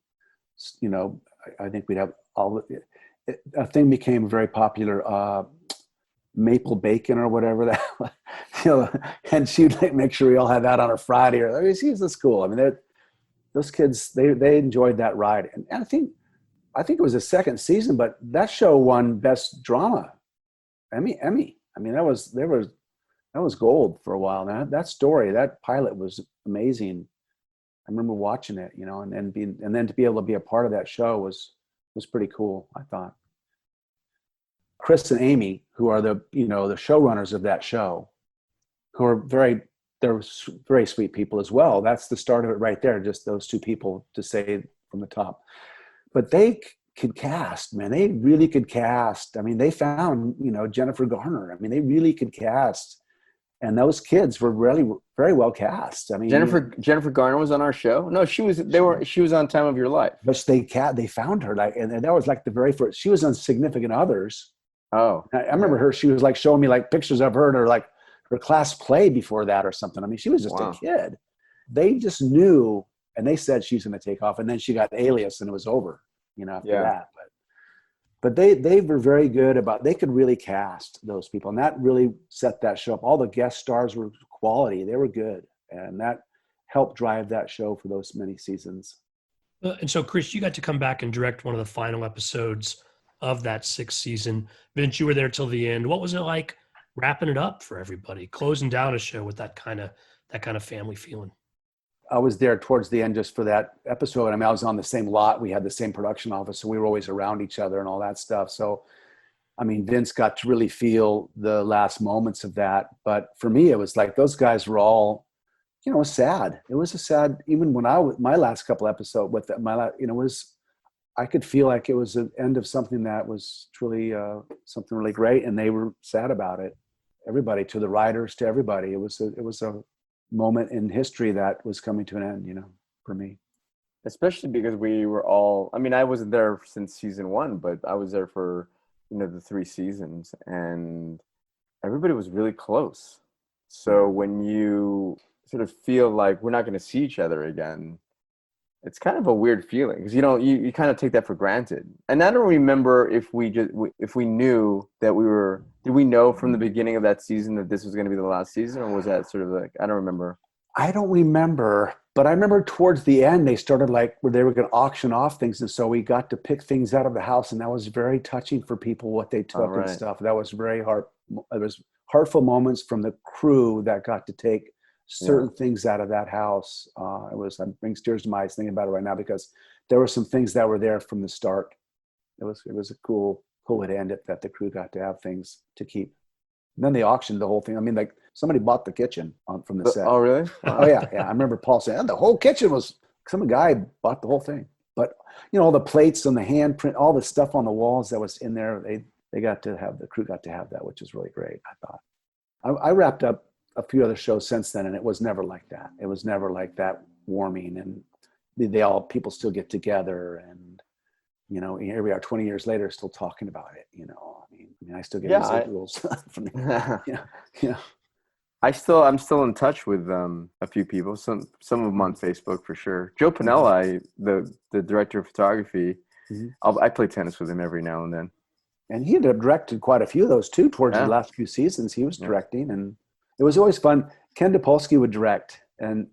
Speaker 2: I think we'd have a thing became very popular, maple bacon or whatever that, and she'd make sure we all had that on a Friday. She was cool. I mean, those kids, they enjoyed that ride, and I think it was the second season, but that show won Best Drama, Emmy. I mean, that was gold for a while. Now that pilot was amazing. I remember watching it, and then to be able to be a part of that show was pretty cool, I thought. Chris and Amy, who are the showrunners of that show, they're very sweet people as well. That's the start of it right there. Just those two people to say from the top. But they could cast, man. They really could cast. I mean, they found, Jennifer Garner. I mean, they really could cast. And those kids were really very well cast. I mean,
Speaker 3: Jennifer Garner was on our show. No, she was on Time of Your Life.
Speaker 2: But they found her and that was like the very first. She was on Significant Others.
Speaker 3: Oh,
Speaker 2: I remember her. She was like showing me like pictures of her and her class play before that or something. I mean, she was just a kid. They just knew. And they said she's going to take off, and then she got Alias, and it was over, after that. But they were very good they could really cast those people, and that really set that show up. All the guest stars were quality; they were good, and that helped drive that show for those many seasons.
Speaker 1: And so, Chris, you got to come back and direct one of the final episodes of that 6th season. Vince, you were there till the end. What was it like wrapping it up for everybody, closing down a show with that kind of family feeling.
Speaker 2: I was there towards the end just for that episode. I mean, I was on the same lot. We had the same production office, so we were always around each other and all that stuff. So, I mean, Vince got to really feel the last moments of that. But for me, it was like those guys were all, sad. It was a sad, even when my last couple episodes with that, I could feel like it was the end of something that was truly something really great. And they were sad about it. Everybody, to the writers, to everybody. It was a moment in history that was coming to an end, for me.
Speaker 3: Especially because we were all, I mean, I wasn't there since season 1, but I was there for, the 3 seasons, and everybody was really close. So when you sort of feel like we're not going to see each other again, it's kind of a weird feeling because you kind of take that for granted. And I don't remember if we knew that did we know from the beginning of that season that this was going to be the last season, or was that sort of like, I don't remember.
Speaker 2: I don't remember, but I remember towards the end, they started where they were going to auction off things. And so we got to pick things out of the house, and that was very touching for people, what they took and stuff. That was very hard. It was heartful moments from the crew that got to take certain things out of that house. It brings tears to my eyes thinking about it right now, because there were some things that were there from the start. It was a cool way to end it, that the crew got to have things to keep. And then they auctioned the whole thing. I mean, like somebody bought the kitchen from the set.
Speaker 3: Oh, really? Wow.
Speaker 2: Oh yeah. I remember Paul saying, the whole kitchen some guy bought the whole thing. But all the plates and the handprint, all the stuff on the walls that was in there, the crew got to have that, which is really great. I thought. I wrapped up a few other shows since then, and it was never like that. It was never like that warming, and people still get together, and here we are 20 years later still talking about it. I mean I still get residuals from
Speaker 3: I'm still in touch with a few people, some of them on Facebook for sure. Joe Penna, the director of photography, I play tennis with him every now and then.
Speaker 2: And he had directed quite a few of those too towards the last few seasons. He was directing, and it was always fun. Ken Topolsky would direct, and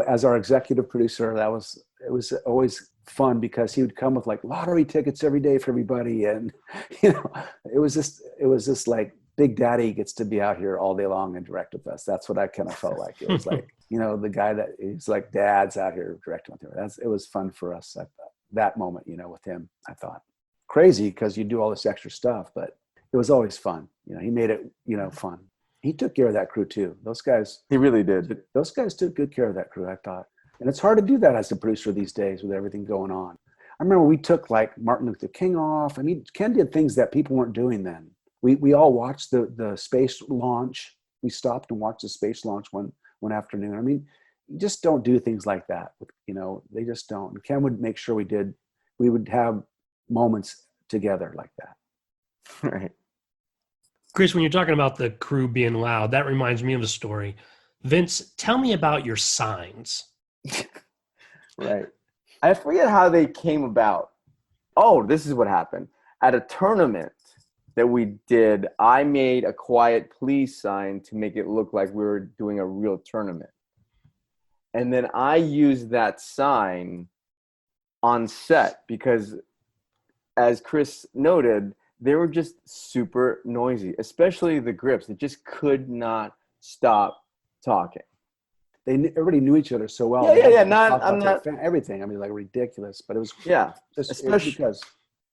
Speaker 2: as our executive producer, it was always fun because he would come with like lottery tickets every day for everybody, and it was just like Big Daddy gets to be out here all day long and direct with us. That's what I kind of felt like. It was like the guy that he's like dad's out here directing with him. It was fun for us at that moment, with him. I thought crazy because you do all this extra stuff, but it was always fun. He made it fun. He took care of that crew too. Those guys.
Speaker 3: He really did.
Speaker 2: Those guys took good care of that crew, I thought. And it's hard to do that as a producer these days with everything going on. I remember we took like Martin Luther King off. I mean, Ken did things that people weren't doing then. We all watched the space launch. We stopped and watched the space launch one afternoon. I mean, you just don't do things like that. They just don't. And Ken would make sure we would have moments together like that.
Speaker 3: Right.
Speaker 1: Chris, when you're talking about the crew being loud, that reminds me of a story. Vince, tell me about your signs.
Speaker 3: Right. I forget how they came about. Oh, this is what happened. At a tournament that we did, I made a quiet please sign to make it look like we were doing a real tournament. And then I used that sign on set because, as Chris noted, they were just super noisy, especially the grips. They just could not stop talking.
Speaker 2: Everybody knew each other so well.
Speaker 3: Yeah.
Speaker 2: I'm not everything. I mean, like ridiculous, but it was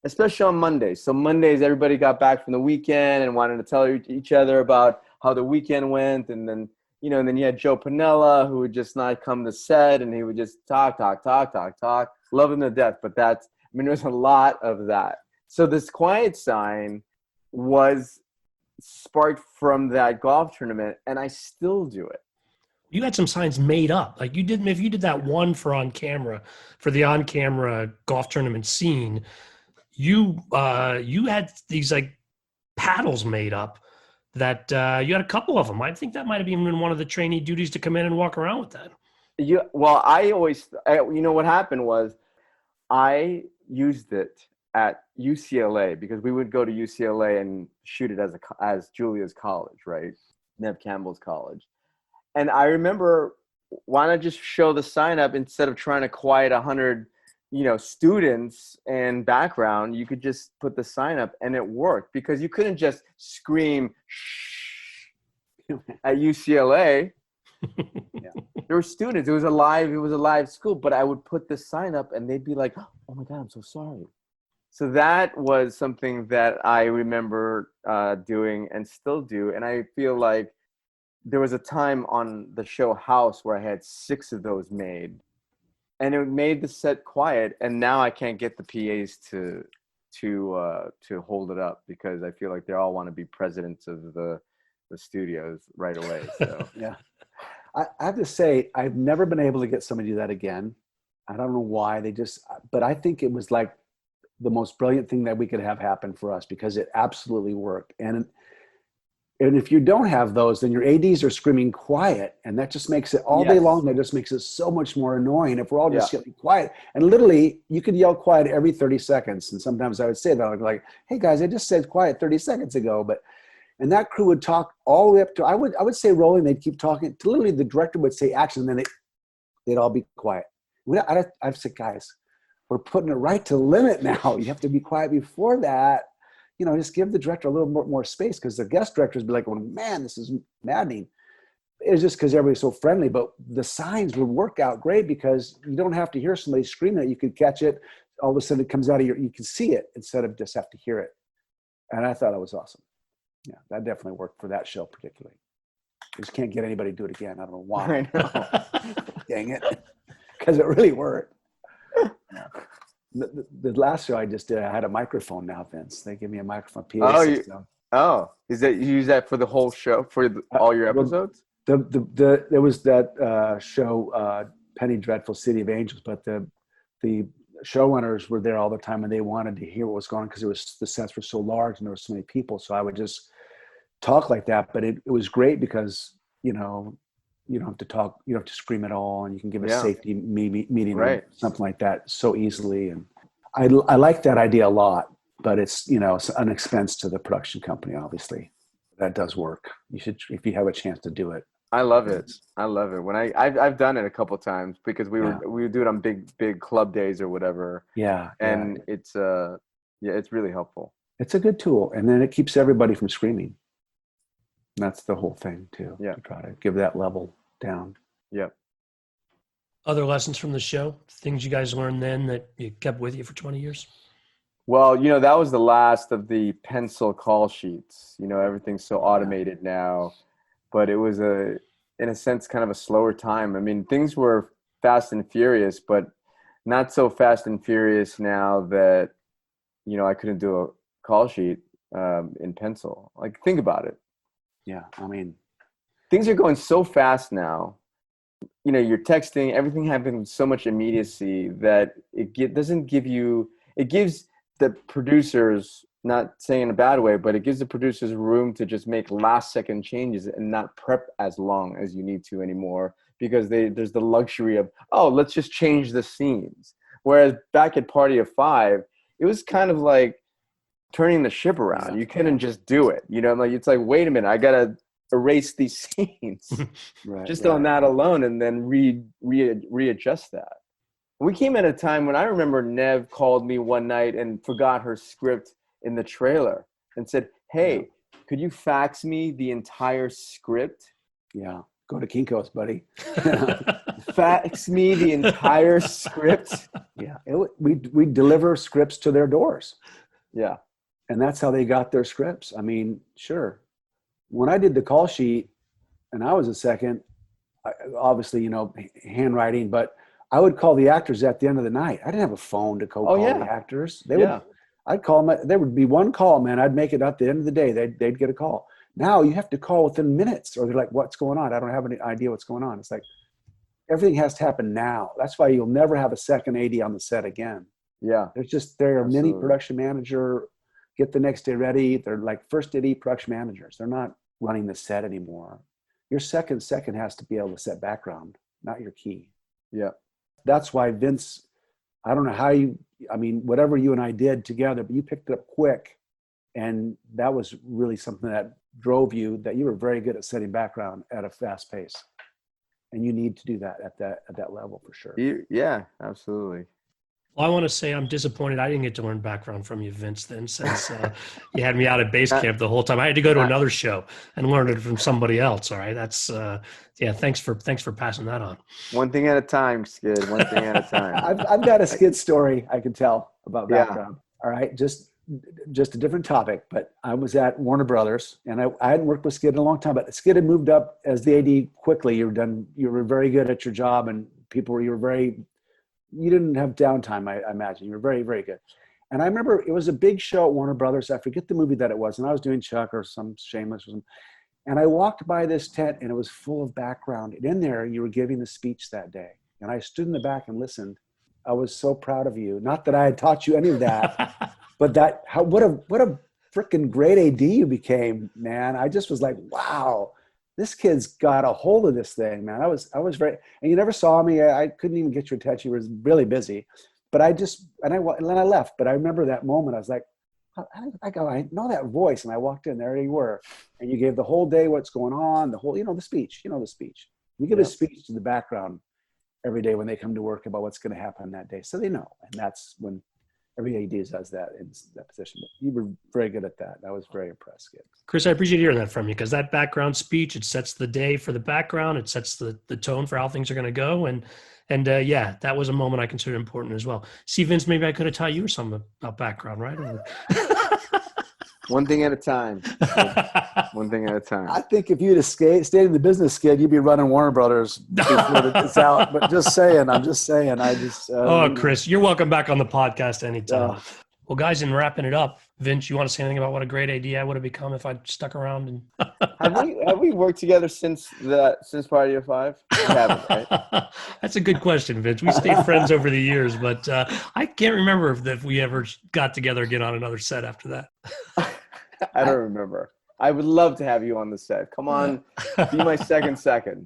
Speaker 3: especially on Mondays. So Mondays, everybody got back from the weekend and wanted to tell each other about how the weekend went, and then and then you had Joe Penella, who would just not come to set, and he would just talk, love him to death. But there's a lot of that. So this quiet sign was sparked from that golf tournament, and I still do it.
Speaker 1: You had some signs made up. Like if you did that one for the on-camera golf tournament scene, you had these like paddles made up that you had a couple of them. I think that might have even been one of the trainee duties to come in and walk around with that.
Speaker 3: What happened was I used it at UCLA because we would go to UCLA and shoot it as Julia's college, right? Nev Campbell's college. And I remember, why not just show the sign up instead of trying to quiet 100, students and background? You could just put the sign up, and it worked because you couldn't just scream, shh, at UCLA.
Speaker 2: Yeah.
Speaker 3: There were students. It was a live school, but I would put the sign up and they'd be like, "Oh my God, I'm so sorry." So that was something that I remember doing and still do. And I feel like there was a time on the show House where I had 6 of those made, and it made the set quiet. And now I can't get the PAs to hold it up because I feel like they all want to be presidents of the studios right away. So
Speaker 2: Yeah. I have to say, I've never been able to get somebody to do that again. I don't know why but I think it was like the most brilliant thing that we could have happen for us because it absolutely worked. And if you don't have those, then your ADs are screaming quiet. And that just makes it all day long. That just makes it so much more annoying if we're all just getting quiet. And literally you could yell quiet every 30 seconds. And sometimes I would say that I'd be like, "Hey guys, I just said quiet 30 seconds ago." And that crew would talk all the way up to, I would say rolling, they'd keep talking to literally the director would say action, and then they'd all be quiet. I've said, "Guys, we're putting it right to the limit now. You have to be quiet before that. Just give the director a little more space," because the guest directors would be like, "Oh man, this is maddening." It's just because everybody's so friendly, but the signs would work out great because you don't have to hear somebody screaming it. You could catch it. All of a sudden it comes out of you can see it instead of just have to hear it. And I thought it was awesome. Yeah, that definitely worked for that show particularly. I just can't get anybody to do it again. I don't know why.
Speaker 3: I know.
Speaker 2: Dang it. Because it really worked. Yeah. The last show I just did, I had a microphone now, Vince. They give me a microphone, PA system.
Speaker 3: Is that you use that for the whole show, for all your episodes?
Speaker 2: There was that show, Penny Dreadful City of Angels, but the showrunners were there all the time and they wanted to hear what was going on because the sets were so large and there were so many people. So I would just talk like that, but it was great because, you don't have to talk, you don't have to scream at all, and you can give a safety meeting or something like that so easily. And I like that idea a lot, but it's an expense to the production company. Obviously, that does work. You should, if you have a chance to do it.
Speaker 3: I love it. When I've done it a couple times because we would do it on big club days or whatever.
Speaker 2: Yeah,
Speaker 3: and it's really helpful.
Speaker 2: It's a good tool, and then it keeps everybody from screaming. That's the whole thing too.
Speaker 3: Yeah.
Speaker 2: To try to give that level down.
Speaker 3: Yep.
Speaker 1: Other lessons from the show, things you guys learned then that you kept with you for 20 years?
Speaker 3: Well, that was the last of the pencil call sheets. Everything's so automated now, but it was in a sense, kind of a slower time. I mean, things were fast and furious, but not so fast and furious now that, I couldn't do a call sheet in pencil. Like, think about it.
Speaker 2: Yeah, I mean,
Speaker 3: things are going so fast now. You're texting, everything happens with so much immediacy that it gives the producers, not saying in a bad way, but it gives the producers room to just make last second changes and not prep as long as you need to anymore, because there's the luxury of, let's just change the scenes. Whereas back at Party of Five, it was kind of like turning the ship around. You couldn't just do it. It's like, wait a minute, I gotta erase these scenes on that alone, and then readjust that. We came at a time when I remember Nev called me one night and forgot her script in the trailer and said, "Hey, could you fax me the entire script?"
Speaker 2: Yeah, go to Kinko's, buddy.
Speaker 3: Fax me the entire script.
Speaker 2: Yeah, we deliver scripts to their doors.
Speaker 3: Yeah.
Speaker 2: And that's how they got their scripts. I mean, sure. When I did the call sheet and I was a second, obviously, handwriting, but I would call the actors at the end of the night. I didn't have a phone to call the actors. I'd call them. There would be one call, man. I'd make it at the end of the day. They'd get a call. Now you have to call within minutes, or they're like, "What's going on? I don't have any idea what's going on." It's like everything has to happen now. That's why you'll never have a second AD on the set again.
Speaker 3: Yeah.
Speaker 2: There are many production manager, get the next day ready. They're like first AD production managers. They're not running the set anymore. Your second has to be able to set background, not your key.
Speaker 3: Yeah.
Speaker 2: That's why Vince, I don't know whatever you and I did together, but you picked it up quick. And that was really something that drove you, that you were very good at setting background at a fast pace. And you need to do that at that level for sure.
Speaker 3: Yeah, absolutely.
Speaker 1: Well, I want to say I'm disappointed I didn't get to learn background from you, Vince, then, since you had me out at base camp the whole time. I had to go to another show and learn it from somebody else. All right. That's, yeah, thanks for passing that on.
Speaker 3: One thing at a time, Skid. One thing at a time.
Speaker 2: I've got a Skid story I can tell about background. All right. Just a different topic, but I was at Warner Brothers and I hadn't worked with Skid in a long time, but Skid had moved up as the AD quickly. You were very good at your job, and you didn't have downtime, I imagine. You were very, very good. And I remember it was a big show at Warner Brothers. I forget the movie that it was. And I was doing Chuck or some Shameless or something. And I walked by this tent and it was full of background. And in there, you were giving the speech that day. And I stood in the back and listened. I was so proud of you. Not that I had taught you any of that, but what a freaking great AD you became, man. I just was like, wow. This kid's got a hold of this thing, man. I was very, and you never saw me. I couldn't even get your attention. You were really busy, but and then I left. But I remember that moment. I was like, I know that voice. And I walked in, there you were. And you gave the whole day what's going on, the whole, the speech. You give a speech to the background every day when they come to work about what's going to happen that day. So they know. And that's when every AD does that in that position. But you were very good at that. I was very impressed.
Speaker 1: Chris, I appreciate hearing that from you, because that background speech, it sets the day for the background. It sets the tone for how things are going to go. And yeah, that was a moment I consider important as well. See, Vince, maybe I could have taught you something about background, right?
Speaker 3: One thing at a time. One thing at a time.
Speaker 2: I think if you'd have stayed in the business, Skid, you'd be running Warner Brothers before it's out. But I'm just saying.
Speaker 1: Chris, you're welcome back on the podcast anytime. Well, guys, in wrapping it up, Vince, you want to say anything about what a great AD I would have become if I'd stuck around? And
Speaker 3: have we worked together since Party of Five? We haven't, right?
Speaker 1: That's a good question, Vince. We stayed friends over the years, but I can't remember if we ever got together again on another set after that.
Speaker 3: I don't remember. I would love to have you on the set. Come on, be my second.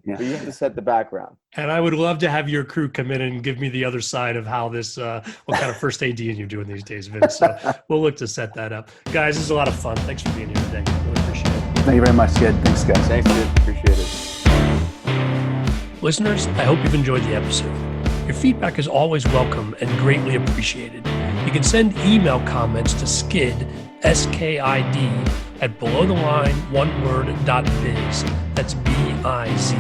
Speaker 2: Yeah.
Speaker 3: But you have to set the background.
Speaker 1: And I would love to have your crew come in and give me the other side of how this, what kind of first AD you're doing these days, Vince. So we'll look to set that up. Guys, this is a lot of fun. Thanks for being here today. Really appreciate it.
Speaker 2: Thank you very much, Skid. Thanks, guys.
Speaker 3: Thanks, dude. Appreciate it.
Speaker 1: Listeners, I hope you've enjoyed the episode. Your feedback is always welcome and greatly appreciated. You can send email comments to skid, S-K-I-D, at belowtheline.biz. That's B-I-Z.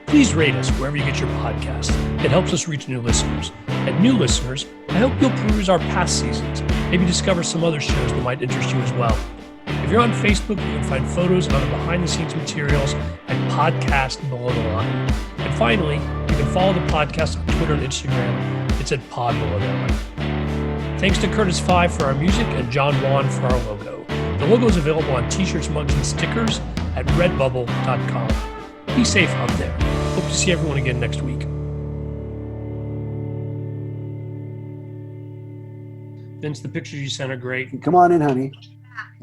Speaker 1: Please rate us wherever you get your podcast. It helps us reach new listeners. And new listeners, I hope you'll peruse our past seasons, maybe discover some other shows that might interest you as well. If you're on Facebook, you can find photos and other behind-the-scenes materials at Podcast Below the Line. And finally, you can follow the podcast on Twitter and Instagram. It's at Pod Below the Line. Thanks to Curtis Five for our music and John Wan for our logo. The logo is available on t-shirts, mugs, and stickers at redbubble.com. Be safe out there. Hope to see everyone again next week. Vince, the pictures you sent are great.
Speaker 2: Come on in, honey.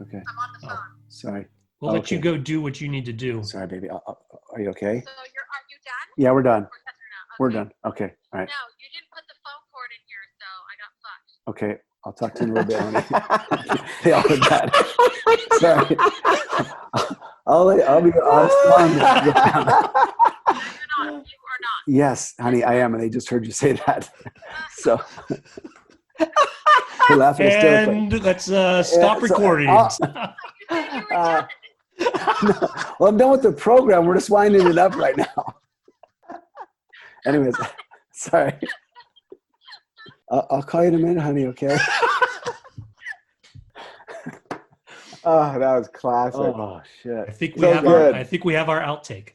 Speaker 2: Okay.
Speaker 4: I'm on the phone.
Speaker 2: Sorry.
Speaker 1: We'll let you go do what you need to do.
Speaker 2: Sorry, baby. Are you okay?
Speaker 4: So are you done?
Speaker 2: Yeah, we're done.
Speaker 4: Or yes or no?
Speaker 2: We're
Speaker 4: Okay.
Speaker 2: done. Okay. All right.
Speaker 4: No, you didn't put the phone cord in here, so I got fucked.
Speaker 2: Okay. I'll talk to you in a little bit, honey. They all heard that. Sorry. I'll be honest.
Speaker 4: You're not. You are not.
Speaker 2: Yes, honey, I am. And they just heard you say that. So they're laughing hysterically.
Speaker 1: And let's stop recording.
Speaker 4: You said you were done.
Speaker 2: No, well, I'm done with the program. We're just winding it up right now. Anyways, sorry. I'll call you in a minute, honey, okay?
Speaker 3: Oh, that was classic.
Speaker 2: Oh, shit.
Speaker 1: I think
Speaker 3: So
Speaker 1: we have
Speaker 3: good.
Speaker 1: I think we have our outtake.